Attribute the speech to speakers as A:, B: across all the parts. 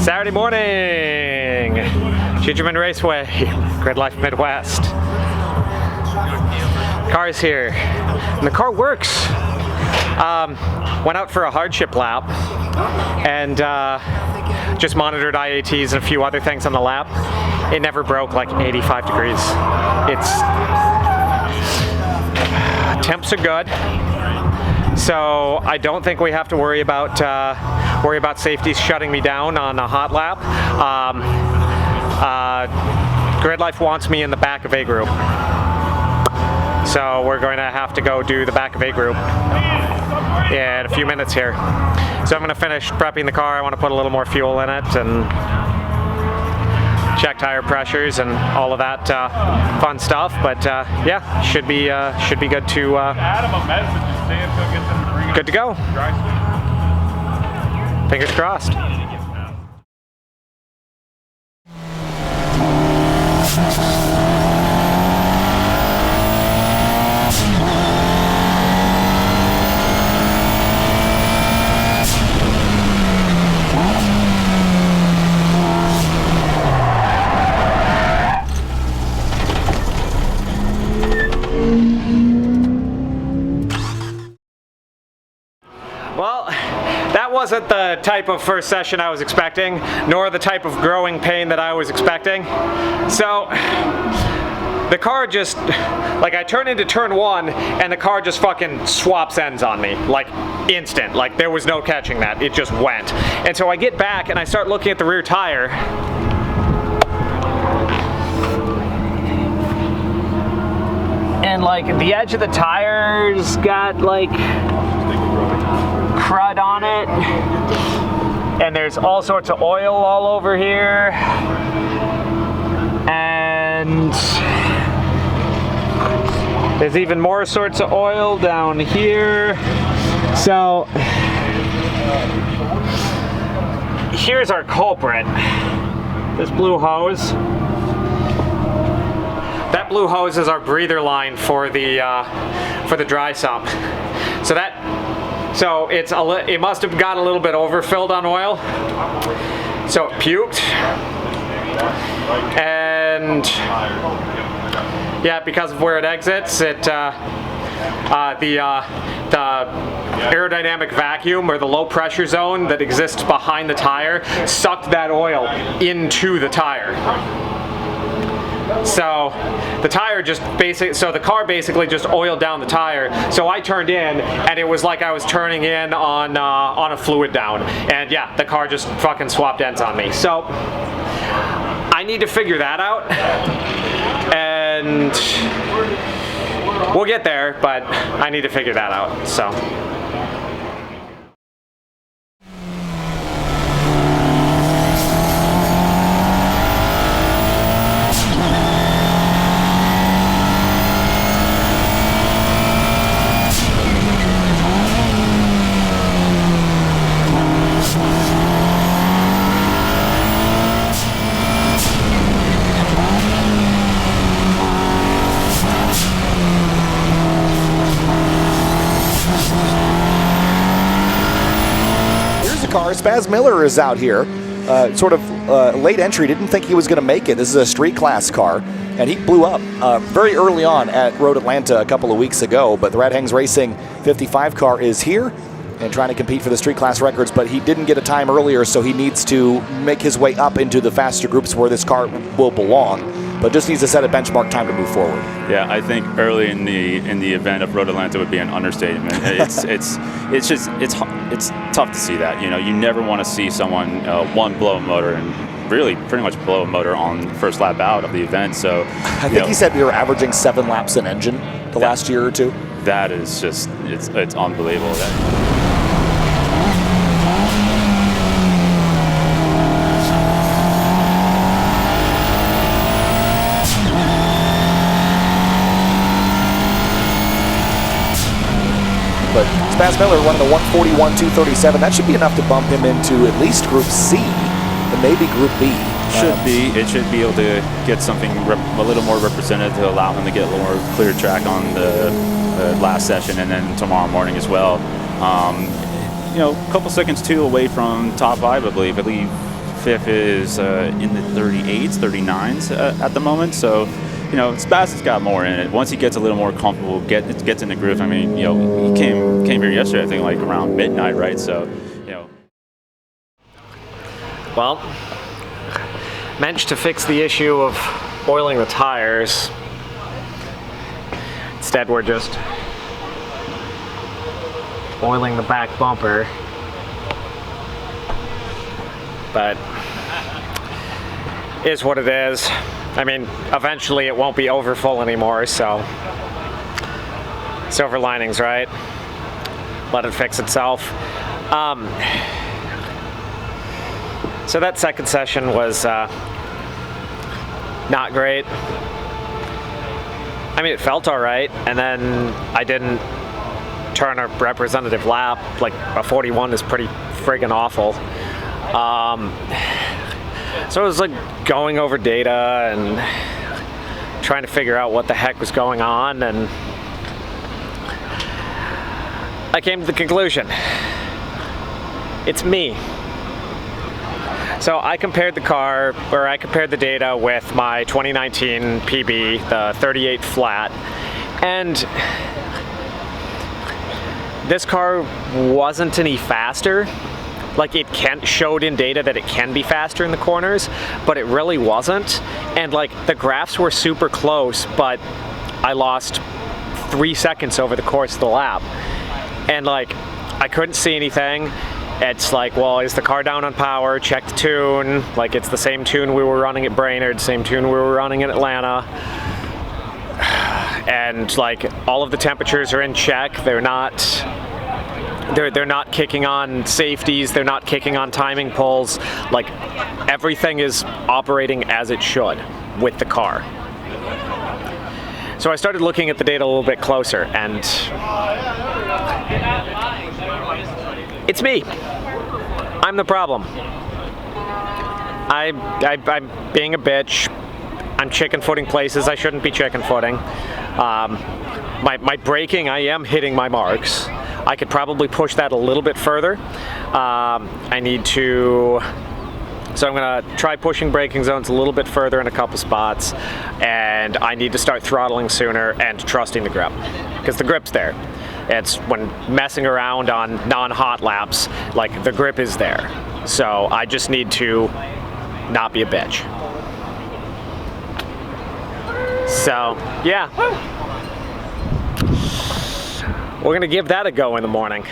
A: Saturday morning, Gingerman Raceway, Gridlife Midwest. Car's here, and the car works. Went out for a hardship lap, and just monitored IATs and a few other things on the lap. It never broke like 85 degrees. Temps are good, so I don't think we have to worry about safety shutting me down on a hot lap. Gridlife wants me in the back of A group, so we're going to have to go do the back of A group in a few minutes here. So I'm going to finish prepping the car. I want to put a little more fuel in it and check tire pressures and all of that fun stuff. But yeah, should be good to go. Fingers crossed. Well, that wasn't the type of first session I was expecting, nor the type of growing pain that I was expecting. So, the car just, like, I turn into turn one, and the car just fucking swaps ends on me, like, instant. Like, there was no catching that. It just went. And so I get back, and I start looking at the rear tire. And, like, the edge of the tire's got, like, crud on it, and there's all sorts of oil all over here, and there's even more sorts of oil down here. So here's our culprit, this blue hose. That blue hose is our breather line for the dry sump. So it must have got a little bit overfilled on oil, so it puked, and yeah, because of where it exits, the aerodynamic vacuum, or the low pressure zone that exists behind the tire, sucked that oil into the tire. So the car basically just oiled down the tire. So I turned in, and it was like I was turning in on a fluid down. And yeah, the car just fucking swapped ends on me. So I need to figure that out, and we'll get there, but I need to figure that out. So.
B: Spaz Miller is out here, late entry, didn't think he was going to make it. This is a street class car, and he blew up very early on at Road Atlanta a couple of weeks ago, but the Rat Hangs Racing 55 car is here and trying to compete for the street class records, but he didn't get a time earlier, so he needs to make his way up into the faster groups where this car will belong, but just needs to set a benchmark time to move forward.
C: Yeah, I think early in the event of Road Atlanta would be an understatement. It's tough to see that. You know, you never want to see someone blow a motor and really pretty much blow a motor on the first lap out of the event. So
B: I think he said we were averaging 7 laps an engine the last year or two.
C: That is just it's unbelievable.
B: But Spaz Miller running a 141.237. That should be enough to bump him into at least Group C and maybe Group B.
C: It should be able to get something a little more representative to allow him to get a little more clear track on the last session and then tomorrow morning as well. You know, a couple seconds too away from top 5, I believe fifth is in the 38s, 39s at the moment. So, you know, Spaz has got more in it. Once he gets a little more comfortable, gets in the groove. I mean, you know, he came here yesterday, I think, like around midnight, right? So, you know.
A: Well, managed to fix the issue of oiling the tires. Instead, we're just oiling the back bumper. But is what it is. I mean, eventually it won't be over full anymore, so silver linings, right? Let it fix itself. So that second session was not great. I mean, it felt all right, and then I didn't turn a representative lap. Like, a 41 is pretty friggin' awful. So I was like going over data and trying to figure out what the heck was going on, and I came to the conclusion, it's me. So I compared the data with my 2019 PB, the 38 flat, and this car wasn't any faster. Like, it showed in data that it can be faster in the corners, but it really wasn't. And like, the graphs were super close, but I lost 3 seconds over the course of the lap. And like, I couldn't see anything. It's like, well, is the car down on power? Check the tune. Like, it's the same tune we were running at Brainerd, same tune we were running in Atlanta. And like, all of the temperatures are in check. They're not kicking on safeties, they're not kicking on timing pulls. Like, everything is operating as it should with the car. So I started looking at the data a little bit closer, and it's me. I'm the problem. I'm being a bitch. I'm chicken footing places I shouldn't be chicken footing. My braking, I am hitting my marks. I could probably push that a little bit further. So I'm gonna try pushing braking zones a little bit further in a couple spots, and I need to start throttling sooner and trusting the grip, because the grip's there. It's when messing around on non-hot laps, like, the grip is there. So I just need to not be a bitch. So, yeah. We're gonna give that a go in the morning.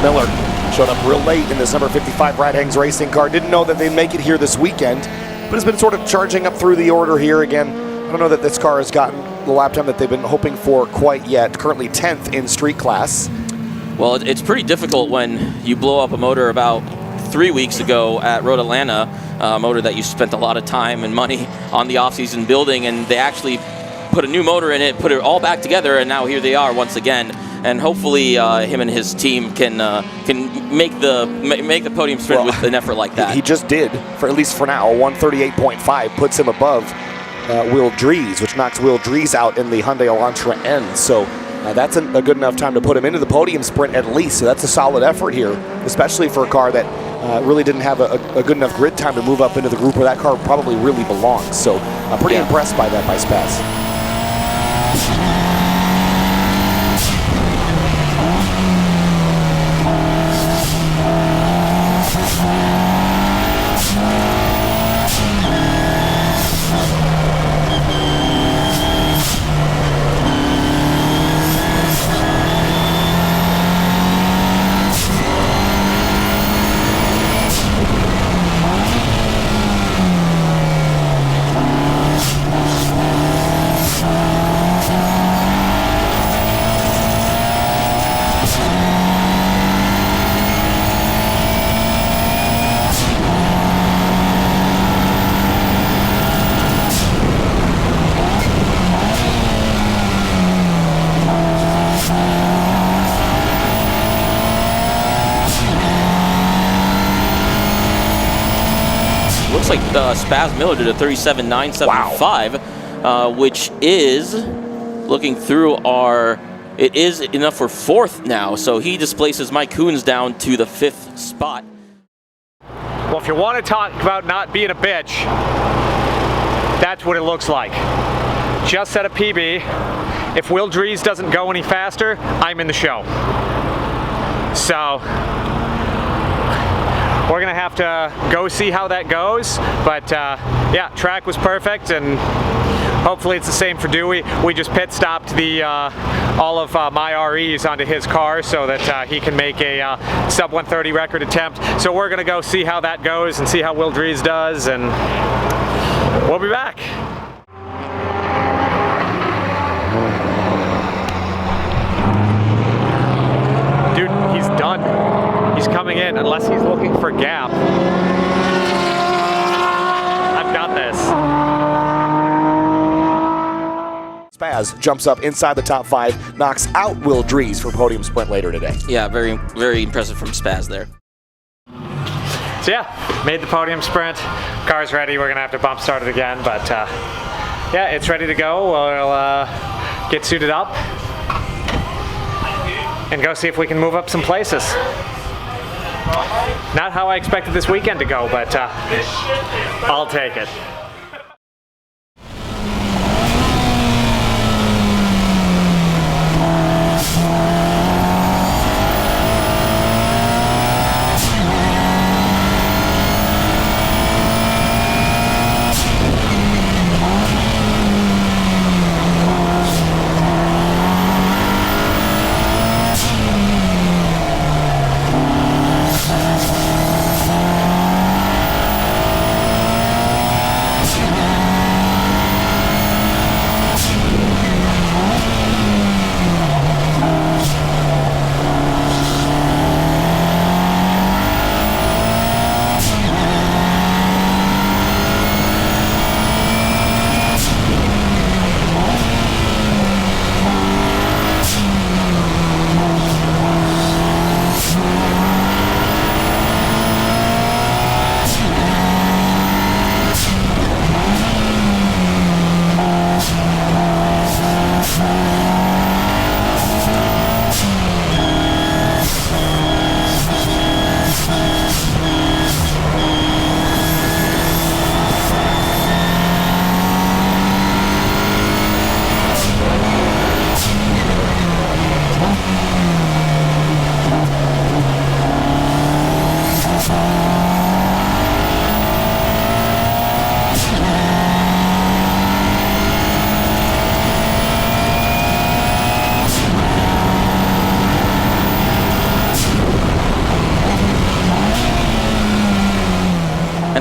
B: Miller showed up real late in this number 55 Rad Hangs racing car. Didn't know that they'd make it here this weekend, but has been sort of charging up through the order here again. I don't know that this car has gotten the lap time that they've been hoping for quite yet. Currently 10th in street class.
D: Well, it's pretty difficult when you blow up a motor about 3 weeks ago at Road Atlanta, a motor that you spent a lot of time and money on the off-season building, and they actually put a new motor in it, put it all back together, and now here they are once again. And hopefully him and his team can make the podium sprint with an effort like that.
B: He just did, at least for now. 138.5 puts him above Will Dries, which knocks Will Dries out in the Hyundai Elantra N. So that's a good enough time to put him into the podium sprint at least. So that's a solid effort here, especially for a car that really didn't have a good enough grid time to move up into the group where that car probably really belongs. So pretty impressed by that by Spaz.
D: Looks like Spaz Miller did a 37.975, which is, looking through it is enough for 4th now. So he displaces Mike Coons down to the 5th spot.
A: Well, if you want to talk about not being a bitch, that's what it looks like. Just set a PB. If Will Dries doesn't go any faster, I'm in the show. So we're gonna have to go see how that goes, but yeah, track was perfect, and hopefully it's the same for Dewey. We just pit stopped all of my REs onto his car so that he can make a sub 130 record attempt. So we're gonna go see how that goes and see how Will Dries does, and we'll be back. Dude, he's done. He's coming in, unless he's looking for gap. I've got this.
B: Spaz jumps up inside the top 5, knocks out Will Dries for podium sprint later today.
D: Yeah, very, very impressive from Spaz there.
A: So yeah, made the podium sprint. Car's ready. We're gonna have to bump start it again, but yeah, it's ready to go. We'll get suited up and go see if we can move up some places. Not how I expected this weekend to go, but I'll take it.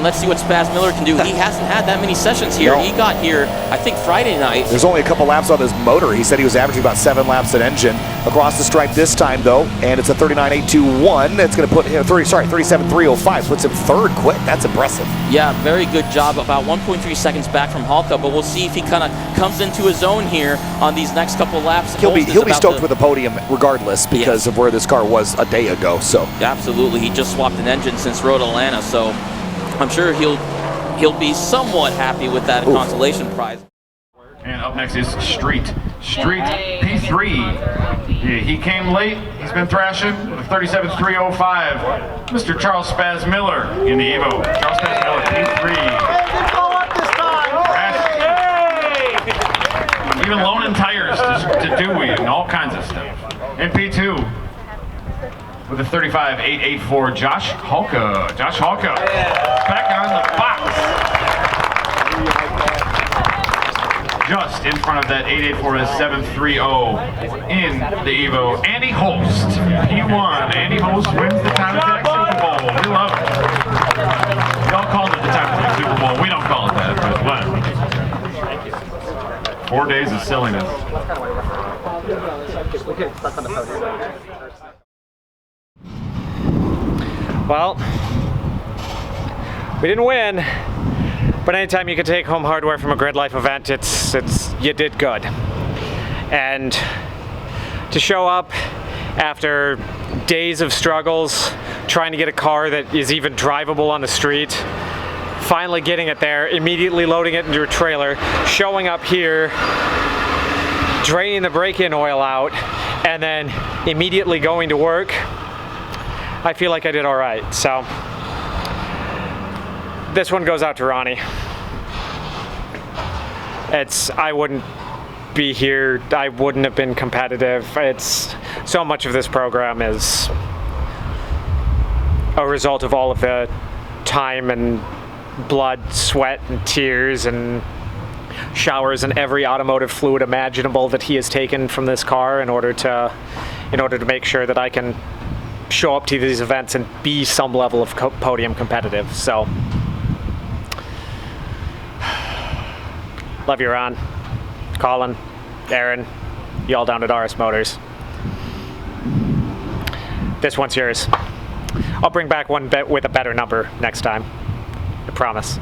D: Let's see what Spaz Miller can do. He hasn't had that many sessions here.
B: No.
D: He got here, I think, Friday night.
B: There's only a couple laps on his motor. He said he was averaging about 7 laps an engine. across the stripe this time, though, and it's a 39.821. That's going to put him 37.305. Puts him third quick. That's impressive.
D: Yeah, very good job. About 1.3 seconds back from Halka, but we'll see if he kind of comes into his own here on these next couple laps.
B: He'll be stoked with a podium regardless because of where this car was a day ago. So
D: absolutely, he just swapped an engine since Road Atlanta, so I'm sure he'll be somewhat happy with that consolation prize.
E: And up next is Street P3. He came late. He's been thrashing with a 37.305. Mr. Charles Spaz Miller in the Evo. Charles Spaz Miller, P3. Even loaning tires to Dewey and all kinds of stuff. And P2 with a 35.884, Josh Halka. Josh Halka back on the box. Just in front of that 884 is 730 in the Evo. Andy Holst, P1. Andy Holst wins the time attack Super Bowl. We love it. Y'all called it the time attack Super Bowl. We don't call it that, but what? 4 days of silliness.
A: Well, we didn't win. But anytime you can take home hardware from a Gridlife event, it's you did good. And to show up after days of struggles, trying to get a car that is even drivable on the street, finally getting it there, immediately loading it into a trailer, showing up here, draining the brake-in oil out, and then immediately going to work, I feel like I did all right. So this one goes out to Ronnie. I wouldn't be here. I wouldn't have been competitive. So much of this program is a result of all of the time and blood, sweat, and tears, and showers and every automotive fluid imaginable that he has taken from this car in order to make sure that I can show up to these events and be some level of podium competitive. So. Love you, Ron, Colin, Aaron, you all down at RS Motors. This one's yours. I'll bring back one with a better number next time. I promise.